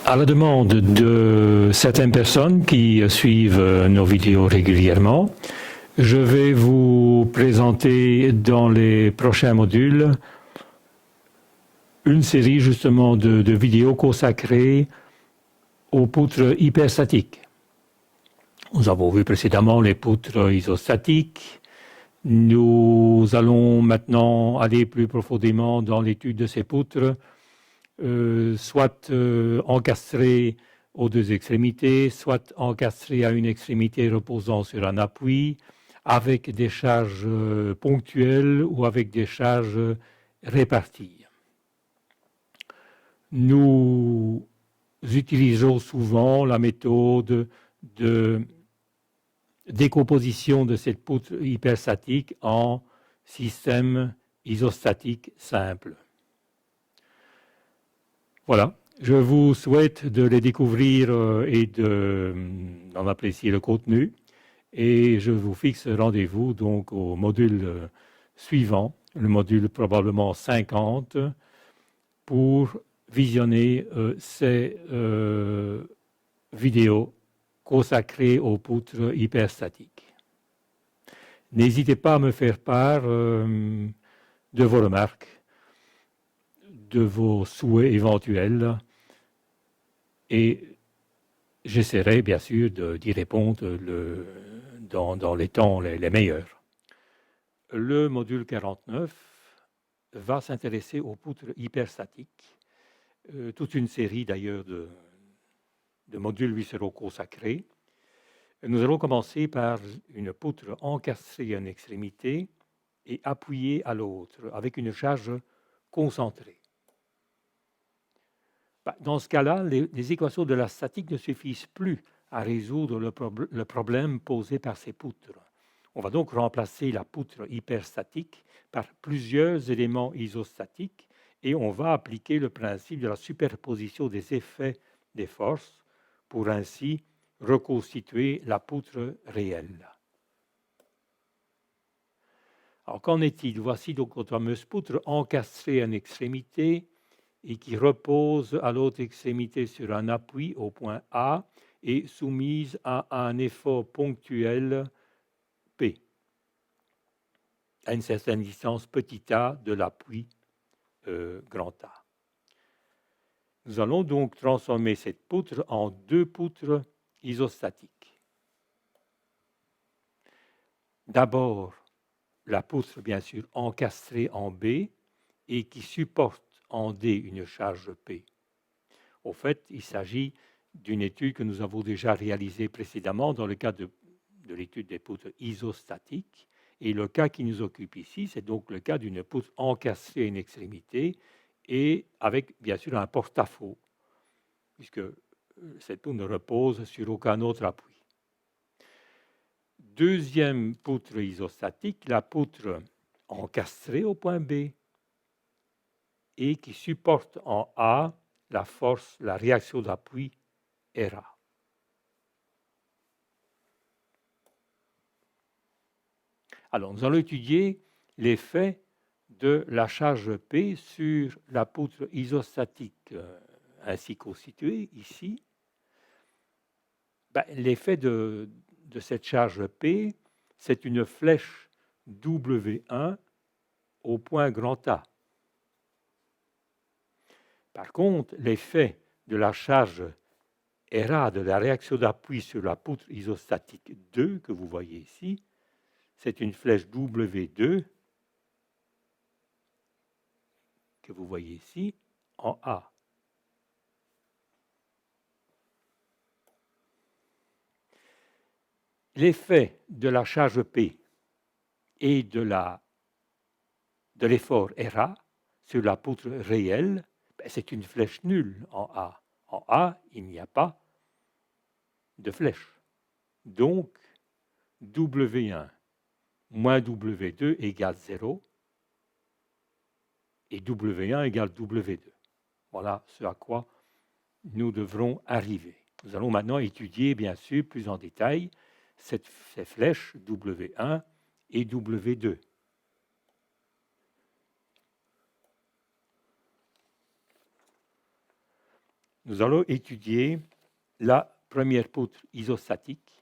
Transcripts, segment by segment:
À la demande de certaines personnes qui suivent nos vidéos régulièrement, je vais vous présenter dans les prochains modules une série justement de vidéos consacrées aux poutres hyperstatiques. Nous avons vu précédemment les poutres isostatiques. Nous allons maintenant aller plus profondément dans l'étude de ces poutres, soit encastrées aux deux extrémités, soit encastrées à une extrémité reposant sur un appui, avec des charges ponctuelles ou avec des charges réparties. Nous utilisons souvent la méthode de décomposition de cette poutre hyperstatique en système isostatique simple. Voilà, je vous souhaite de les découvrir et d'en apprécier le contenu. Et je vous fixe rendez-vous donc au module suivant, le module probablement 50, pour visionner ces vidéos consacrées aux poutres hyperstatiques. N'hésitez pas à me faire part de vos remarques, de vos souhaits éventuels, et j'essaierai bien sûr d'y répondre dans les temps les meilleurs. Le module 49 va s'intéresser aux poutres hyperstatiques. Toute une série d'ailleurs de modules lui seront consacrés. Nous allons commencer par une poutre encastrée à une extrémité et appuyée à l'autre, avec une charge concentrée. Dans ce cas-là, les équations de la statique ne suffisent plus à résoudre le problème posé par ces poutres. On va donc remplacer la poutre hyperstatique par plusieurs éléments isostatiques et on va appliquer le principe de la superposition des effets des forces pour ainsi reconstituer la poutre réelle. Alors qu'en est-il? Voici donc notre fameuse poutre encastrée à une extrémité et qui repose à l'autre extrémité sur un appui au point A et soumise à un effort ponctuel P, à une certaine distance petit a de l'appui grand A. Nous allons donc transformer cette poutre en deux poutres isostatiques. D'abord, la poutre, bien sûr, encastrée en B et qui supporte en D une charge P. Au fait, il s'agit d'une étude que nous avons déjà réalisée précédemment dans le cadre de l'étude des poutres isostatiques. Et le cas qui nous occupe ici, c'est donc le cas d'une poutre encastrée à une extrémité et avec, bien sûr, un porte-à-faux, puisque cette poutre ne repose sur aucun autre appui. Deuxième poutre isostatique, la poutre encastrée au point B et qui supporte en A la force, la réaction d'appui RA. Alors, nous allons étudier l'effet de la charge P sur la poutre isostatique ainsi constituée ici. L'effet de cette charge P, c'est une flèche W1 au point grand A. Par contre, l'effet de la charge RA, de la réaction d'appui sur la poutre isostatique 2, que vous voyez ici, c'est une flèche W2 que vous voyez ici en A. L'effet de la charge P et de l'effort RA sur la poutre réelle, c'est une flèche nulle en A. En A, il n'y a pas de flèche. Donc, W1 moins W2 égale 0 et W1 égale W2. Voilà ce à quoi nous devrons arriver. Nous allons maintenant étudier, bien sûr, plus en détail ces flèches W1 et W2. nous allons étudier la première poutre isostatique.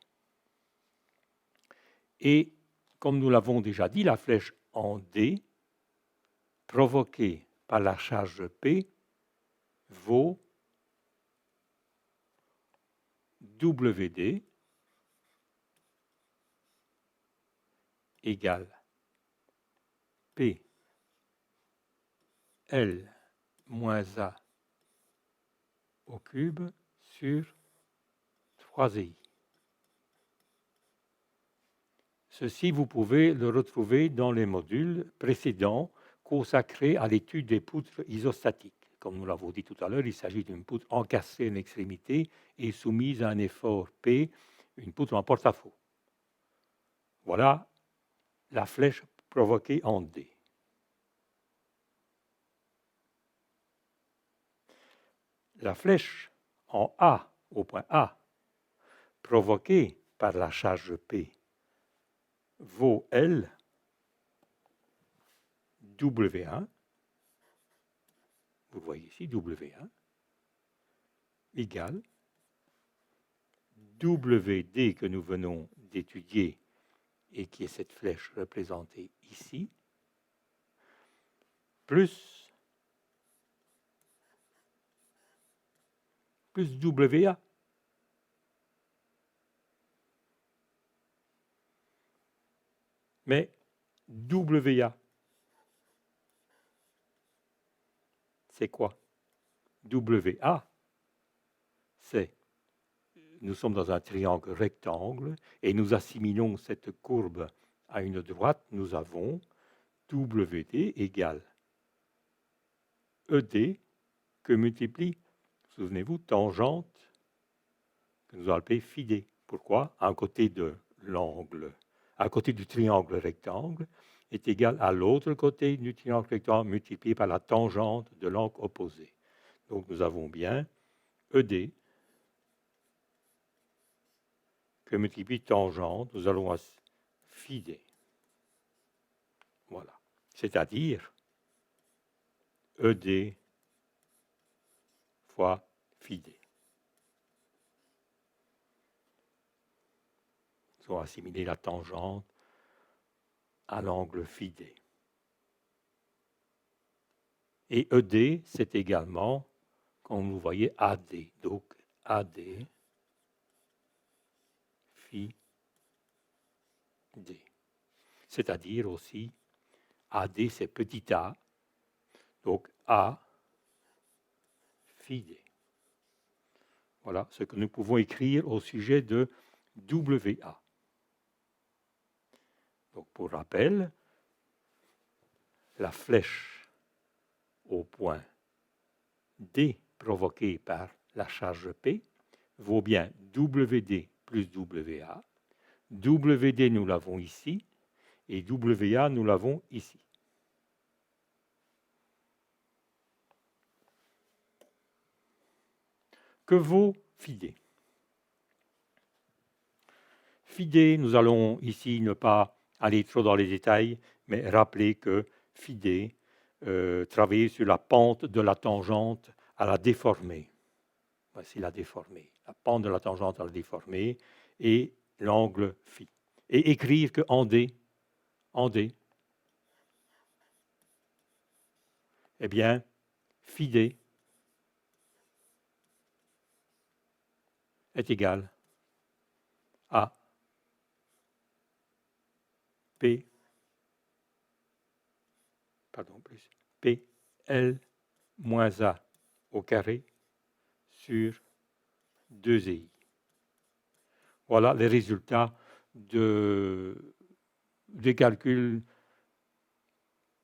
Et comme nous l'avons déjà dit, la flèche en D, provoquée par la charge P, vaut WD égale P L moins A au cube sur 3i. Ceci, vous pouvez le retrouver dans les modules précédents consacrés à l'étude des poutres isostatiques. Comme nous l'avons dit tout à l'heure, il s'agit d'une poutre encastrée à une extrémité et soumise à un effort P, une poutre en porte-à-faux. Voilà la flèche provoquée en D. La flèche en A, au point A, provoquée par la charge P, vaut, elle, W1, vous voyez ici W1, égale WD que nous venons d'étudier et qui est cette flèche représentée ici, plus WA. Mais WA, c'est quoi? WA, c'est, nous sommes dans un triangle rectangle et nous assimilons cette courbe à une droite, nous avons WD égale ED que multiplie, souvenez-vous, tangente que nous allons appeler phi d. Pourquoi? À côté de l'angle, à côté du triangle rectangle, est égal à l'autre côté du triangle rectangle multiplié par la tangente de l'angle opposé. Donc nous avons bien ED que multiplie tangente, nous allons à phi d. Voilà. C'est-à-dire ED fois phi d. Nous allons assimiler la tangente à l'angle phi d. Et ED, c'est également, comme vous voyez, AD. Donc AD phi d. C'est-à-dire aussi, AD, c'est petit a, donc A phi d. Voilà ce que nous pouvons écrire au sujet de WA. Donc pour rappel, la flèche au point D provoquée par la charge P vaut bien WD plus WA. WD, nous l'avons ici, et WA, nous l'avons ici. Que vaut phi d? Phi d, nous allons ici ne pas aller trop dans les détails, mais rappeler que phi d travailler sur la pente de la tangente à la déformée. Voici la déformée. La pente de la tangente à la déformée et l'angle phi. Et écrire que en D, eh bien, phi d est égal à P, plus P L moins A au carré sur 2i. Voilà les résultats des calculs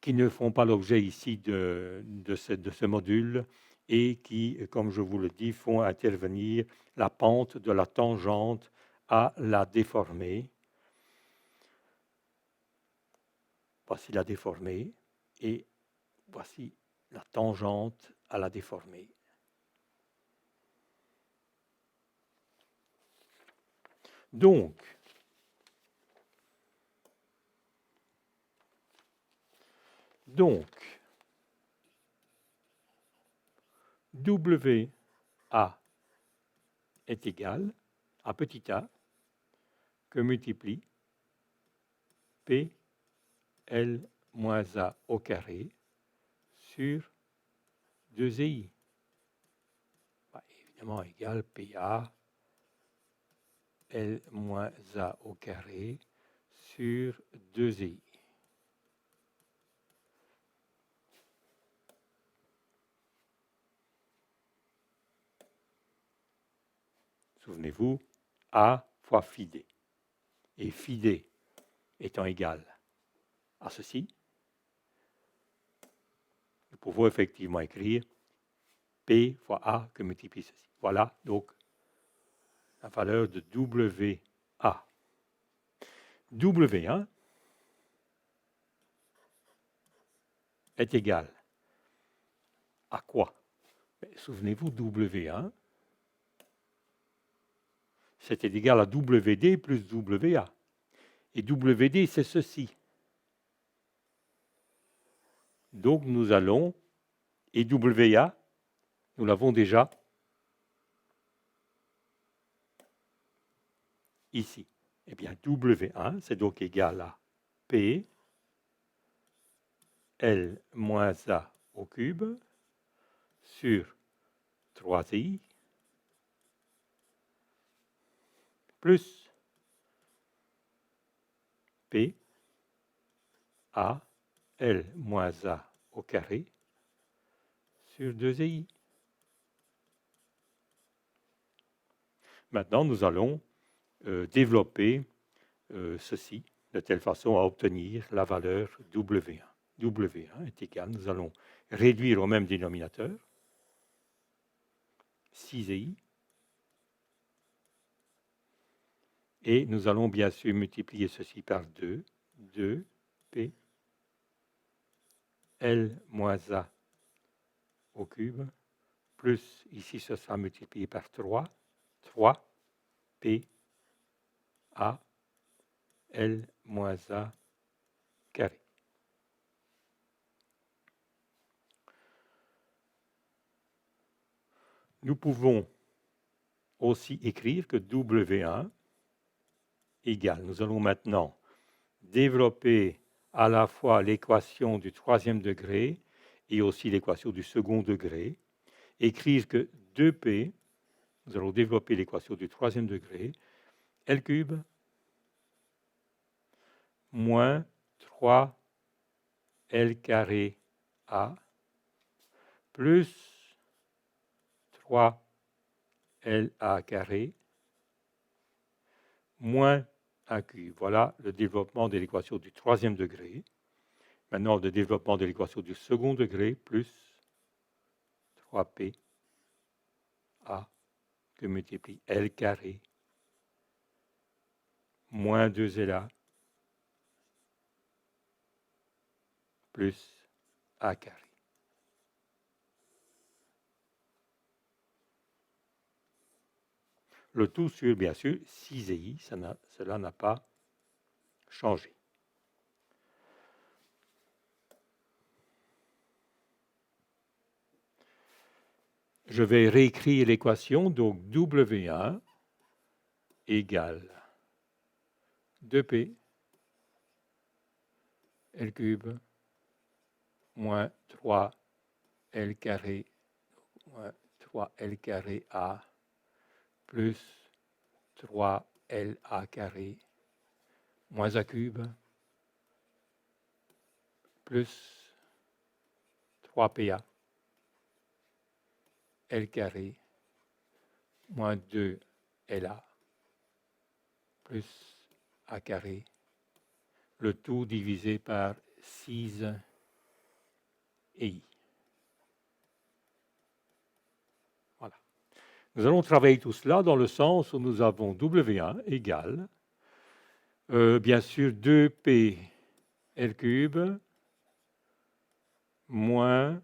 qui ne font pas l'objet ici de ce module et qui, comme je vous le dis, font intervenir la pente de la tangente à la déformée. Voici la déformée et voici la tangente à la déformée. Donc, W A est égal à petit a que multiplie P L moins A au carré sur 2i. Bah, évidemment égal PA L moins A au carré sur 2i. Souvenez-vous, A fois phi d. Et phi d étant égal à ceci, nous pouvons effectivement écrire P fois A que multiplie ceci. Voilà donc la valeur de WA. W1 est égal à quoi? Souvenez-vous, W1, c'était égal à WD plus WA. Et WD, c'est ceci. Donc, nous allons, et WA, nous l'avons déjà ici. Eh bien, W1, c'est donc égal à P L moins A au cube sur 3i plus P A L moins A au carré sur 2i. Maintenant, nous allons développer ceci de telle façon à obtenir la valeur W1. W1 est égal, nous allons réduire au même dénominateur, 6i, et nous allons bien sûr multiplier ceci par 2, 2p L moins A au cube, plus ici ce sera multiplié par 3, 3p A L moins A carré. Nous pouvons aussi écrire que W1 égale. Nous allons maintenant développer à la fois l'équation du troisième degré et aussi l'équation du second degré. Écrire que 2p, nous allons développer l'équation du troisième degré, L cube moins 3L carré A plus 3LA carré moins 1 cube. Voilà le développement de l'équation du troisième degré. Maintenant, le développement de l'équation du second degré, plus 3p A que multiplie L carré moins 2LA plus A carré. Le tout sur, bien sûr, 6i, cela n'a pas changé. Je vais réécrire l'équation, donc W1 égale 2p L cube moins 3L carré moins 3L carré A plus 3LA carré moins A cube plus 3PA L carré moins 2LA plus A carré, le tout divisé par 6 et I. Voilà. Nous allons travailler tout cela dans le sens où nous avons W1 égale, bien sûr, 2P L cube moins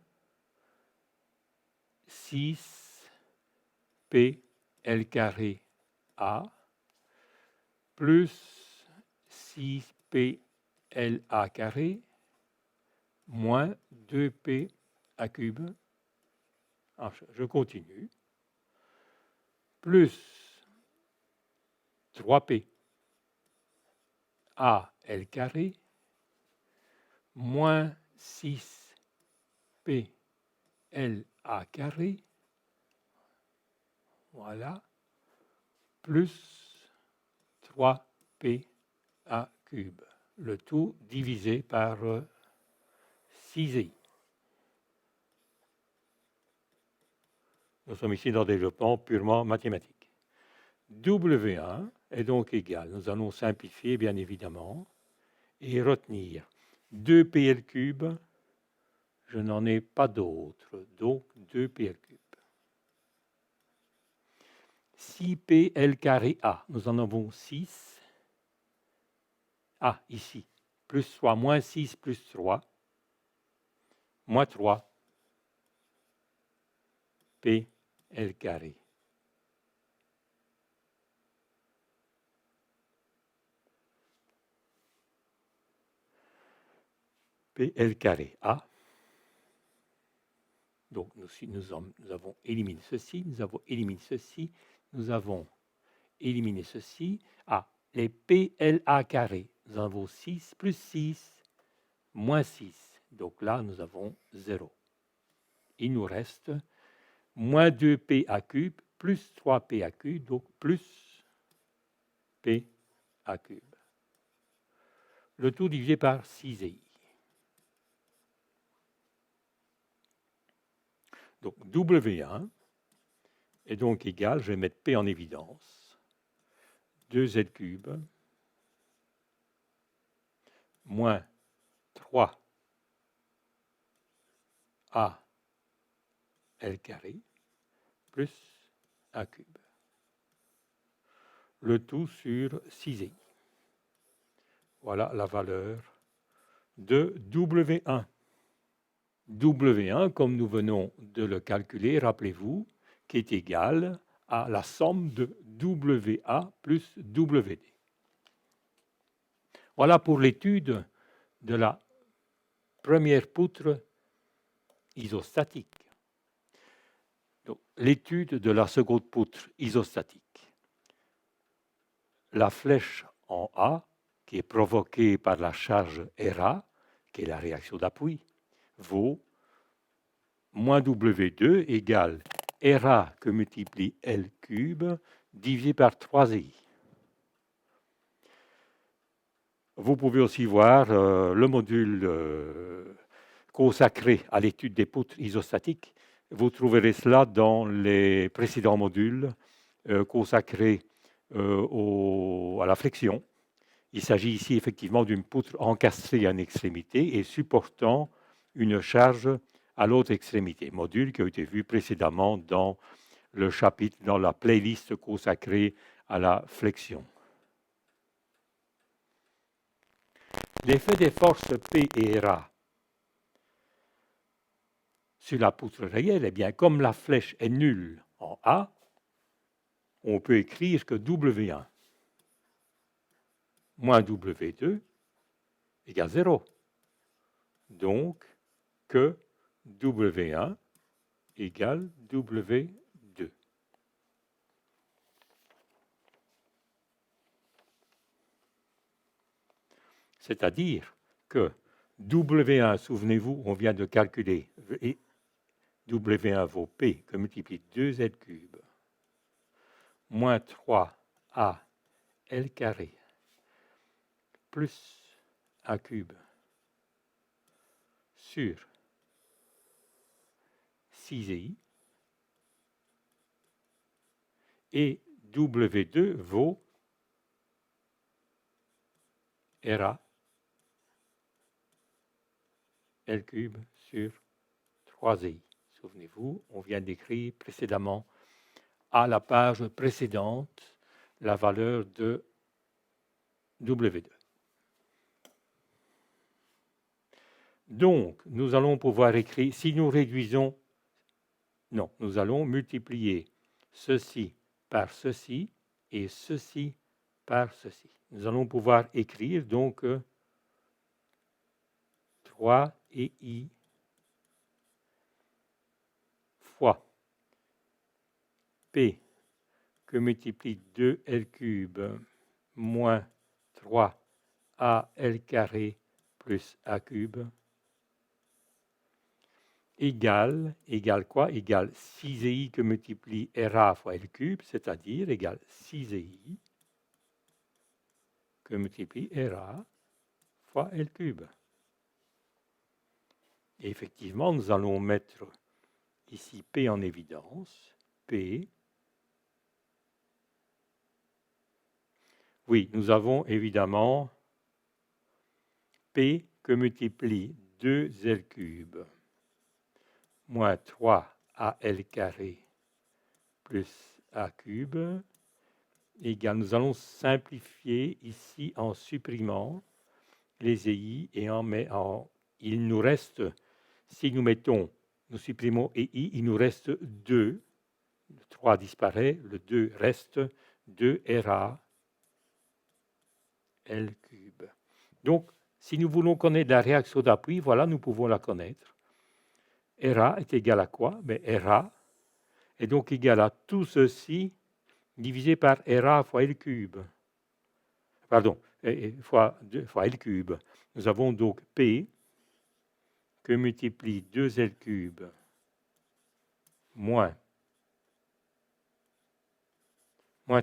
6P L carré A plus 6P LA carré moins 2P A cube. Alors, je continue. plus 3p a L carré moins 6p L A carré, voilà, plus 3p A cube. Le tout divisé par 6i. Nous sommes ici dans des développements purement mathématiques. W1 est donc égal, nous allons simplifier bien évidemment, et retenir 2pl cube, je n'en ai pas d'autre, donc 2pl cube. 6pl carré A, nous en avons 6. Ah, ici, plus 3, moins 6 plus 3, moins 3, p L carré. PL carré A. Donc nous avons éliminé ceci, nous avons éliminé ceci, nous avons éliminé ceci. Ah, les PLA carré, nous avons 6 plus 6, moins 6. Donc là, nous avons 0. Il nous reste moins 2PA cube plus 3PA cube, donc plus PA cube. Le tout divisé par 6i. Donc W1 est donc égal, je vais mettre P en évidence, 2z cube moins 3 A L carré plus A cube. Le tout sur 6i. Voilà la valeur de W1. W1, comme nous venons de le calculer, rappelez-vous, qui est égal à la somme de WA plus WD. Voilà pour l'étude de la première poutre isostatique. L'étude de la seconde poutre isostatique. La flèche en A, qui est provoquée par la charge RA, qui est la réaction d'appui, vaut moins W2 égale RA que multiplie L cube divisé par 3i. Vous pouvez aussi voir le module consacré à l'étude des poutres isostatiques. Vous trouverez cela dans les précédents modules consacrés à la flexion. Il s'agit ici effectivement d'une poutre encastrée à une extrémité et supportant une charge à l'autre extrémité, module qui a été vu précédemment dans le chapitre, dans la playlist consacrée à la flexion. L'effet des forces P et RA sur la poutre réelle, eh bien, comme la flèche est nulle en A, on peut écrire que W1 moins W2 égale 0. Donc, que W1 égale W2. C'est-à-dire que W1, souvenez-vous, on vient de calculer, et W1 vaut P que multiplie 2Z cube moins 3A L carré plus A cube sur 6i et W2 vaut RA L cube sur 3i. Souvenez-vous, on vient d'écrire précédemment à la page précédente la valeur de W2. Donc, nous allons pouvoir écrire, si nous réduisons, non, nous allons multiplier ceci par ceci et ceci par ceci. Nous allons pouvoir écrire donc 3i fois P que multiplie 2L cube moins 3AL carré plus A cube égale quoi? Égale 6i que multiplie RA fois L cube, c'est-à-dire égale 6i que multiplie RA fois L cube. Et effectivement, nous allons mettre ici P en évidence. P. Oui, nous avons évidemment P que multiplie 2L cube moins 3AL carré plus A cube égale, nous allons simplifier ici en supprimant les EI et il nous reste, si nous supprimons EI, il nous reste 2, le 3 disparaît, le 2 reste 2RA L cube. Donc, si nous voulons connaître la réaction d'appui, voilà, nous pouvons la connaître. RA est égal à quoi? RA est donc égal à tout ceci divisé par RA fois L cube. Pardon, fois L cube. Nous avons donc P que multiplie 2L cube moins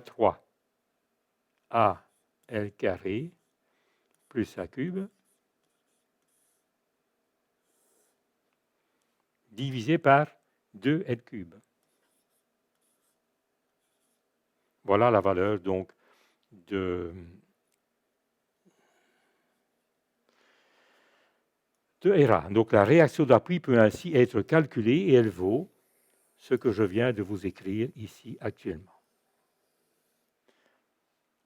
3 AL carré plus A cube divisé par 2L cube. Voilà la valeur donc de RA. Donc la réaction d'appui peut ainsi être calculée et elle vaut ce que je viens de vous écrire ici actuellement.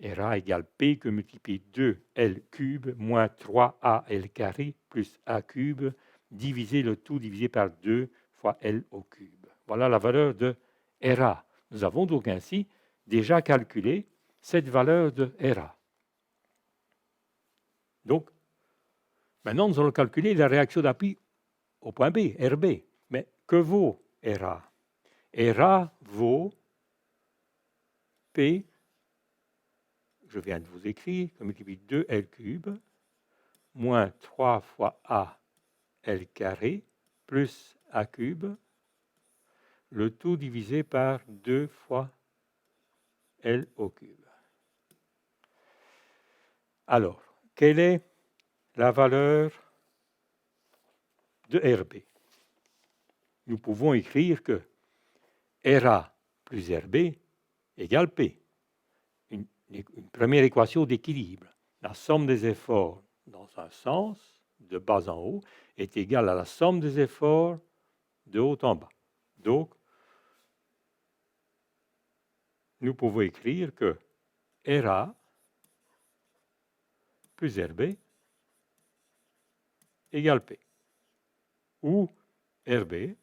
RA égale P que multiplie 2L cube moins 3AL carré plus A cube divisé le tout divisé par 2 fois L au cube. Voilà la valeur de RA. Nous avons donc ainsi déjà calculé cette valeur de RA. Donc, maintenant, nous allons calculer la réaction d'appui au point B, RB. Mais que vaut RA? RA vaut P, je viens de vous écrire, que multiplie 2L cube moins 3 fois A L carré plus A cube, le tout divisé par 2 fois L au cube. Alors, quelle est la valeur de RB? Nous pouvons écrire que RA plus RB égale P. Une première équation d'équilibre. La somme des efforts dans un sens, de bas en haut, est égale à la somme des efforts de haut en bas. Donc, nous pouvons écrire que RA plus RB égale P. Ou RB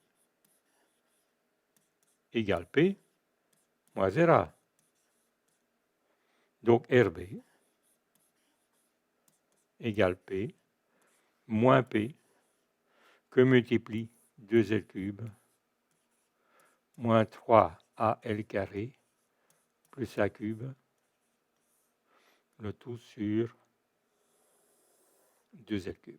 égale P moins RA. Donc RB égale P moins P que multiplie 2L cube moins 3AL carré plus A cube, le tout sur 2L cube.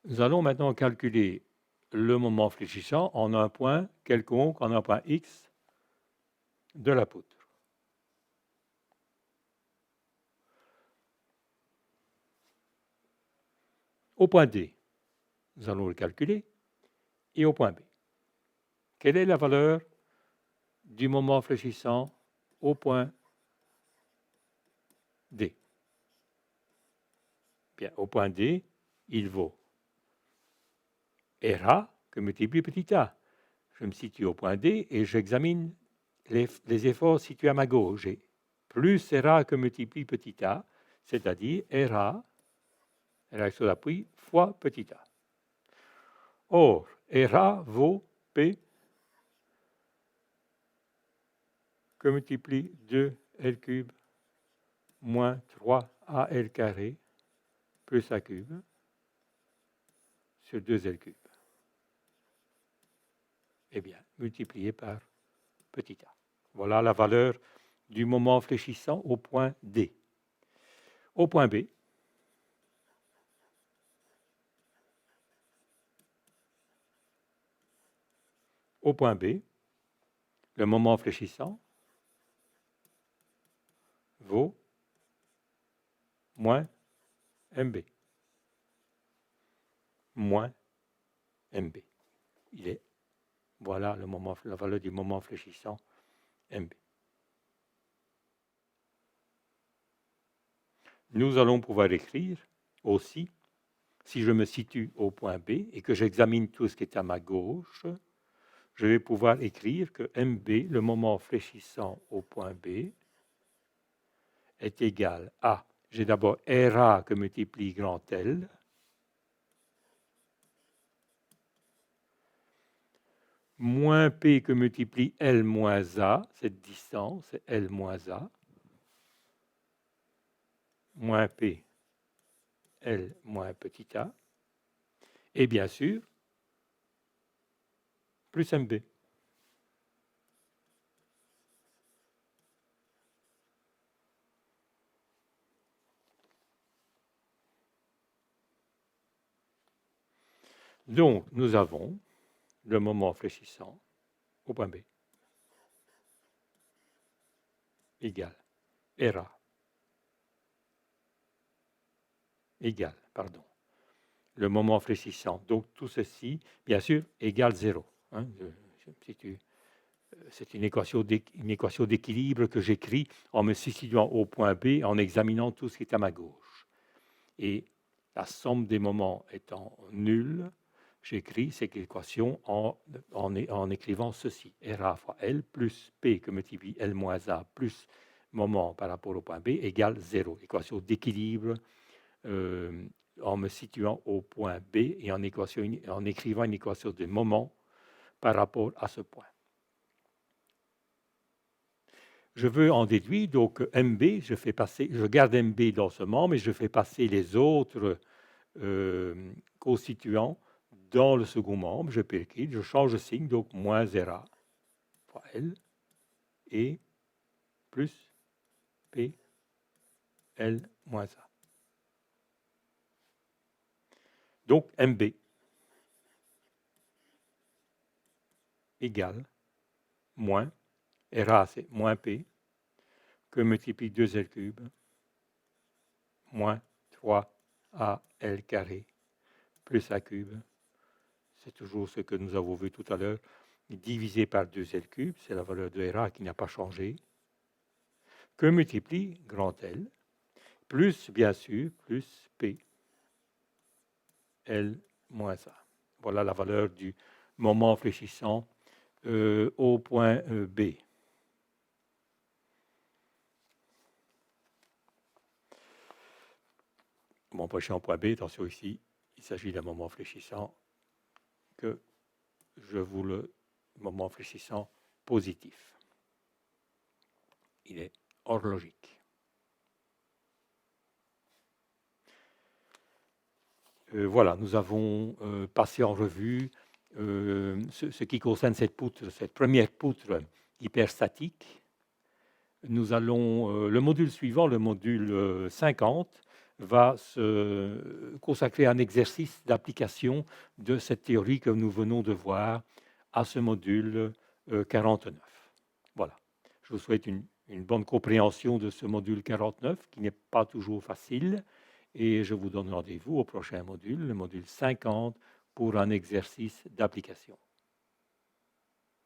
Nous allons maintenant calculer le moment fléchissant en un point quelconque, en un point X de la poutre. Au point D, nous allons le calculer, et au point B. Quelle est la valeur du moment fléchissant au point D? Bien, au point D, il vaut RA que multiplie petit a. Je me situe au point D et j'examine les efforts situés à ma gauche. J'ai plus RA que multiplie petit a, c'est-à-dire RA, réaction d'appui, fois petit a. Or, RA vaut P que multiplie 2L cube moins 3AL carré plus A cube sur 2L cube. Eh bien, multiplié par petit a. Voilà la valeur du moment fléchissant au point D. Au point B, le moment fléchissant vaut moins MB. Moins MB. Voilà la valeur du moment fléchissant MB. Nous allons pouvoir écrire aussi, si je me situe au point B et que j'examine tout ce qui est à ma gauche, je vais pouvoir écrire que MB, le moment fléchissant au point B, est égal à, j'ai d'abord RA que multiplie grand L, moins P que multiplie L moins A, cette distance, c'est L moins A, moins P, L moins petit a, et bien sûr, plus MB. Donc, nous avons le moment fléchissant au point B égal RA égal, le moment fléchissant. Donc, tout ceci, bien sûr, égale 0. Hein, c'est une équation d'équilibre que j'écris en me situant au point B, en examinant tout ce qui est à ma gauche. Et la somme des moments étant nulle, j'écris cette équation en écrivant ceci. RA fois L plus P que multiplie L moins A plus moment par rapport au point B égale 0. Équation d'équilibre en me situant au point B et en écrivant une équation de moment par rapport à ce point. Je veux en déduire, donc MB, je garde MB dans ce membre, mais je fais passer les autres constituants dans le second membre. Je percute, je change de signe, donc moins RA fois L et plus P L moins A. Donc MB égale moins, RA c'est moins P, que multiplie 2L cube, moins 3AL carré, plus A cube, c'est toujours ce que nous avons vu tout à l'heure, divisé par 2L cube, c'est la valeur de RA qui n'a pas changé, que multiplie grand L, plus bien sûr, plus P, L moins A. Voilà la valeur du moment fléchissant au point B. Moment fléchissant au point B, attention ici, il s'agit d'un moment fléchissant que je vous le moment fléchissant positif. Il est horlogique. Voilà, nous avons passé en revue ce qui concerne cette première poutre hyperstatique. Nous allons, le module suivant, le module 50, va se consacrer à un exercice d'application de cette théorie que nous venons de voir à ce module 49. Voilà, je vous souhaite une bonne compréhension de ce module 49 qui n'est pas toujours facile et je vous donne rendez-vous au prochain module, le module 50, pour un exercice d'application.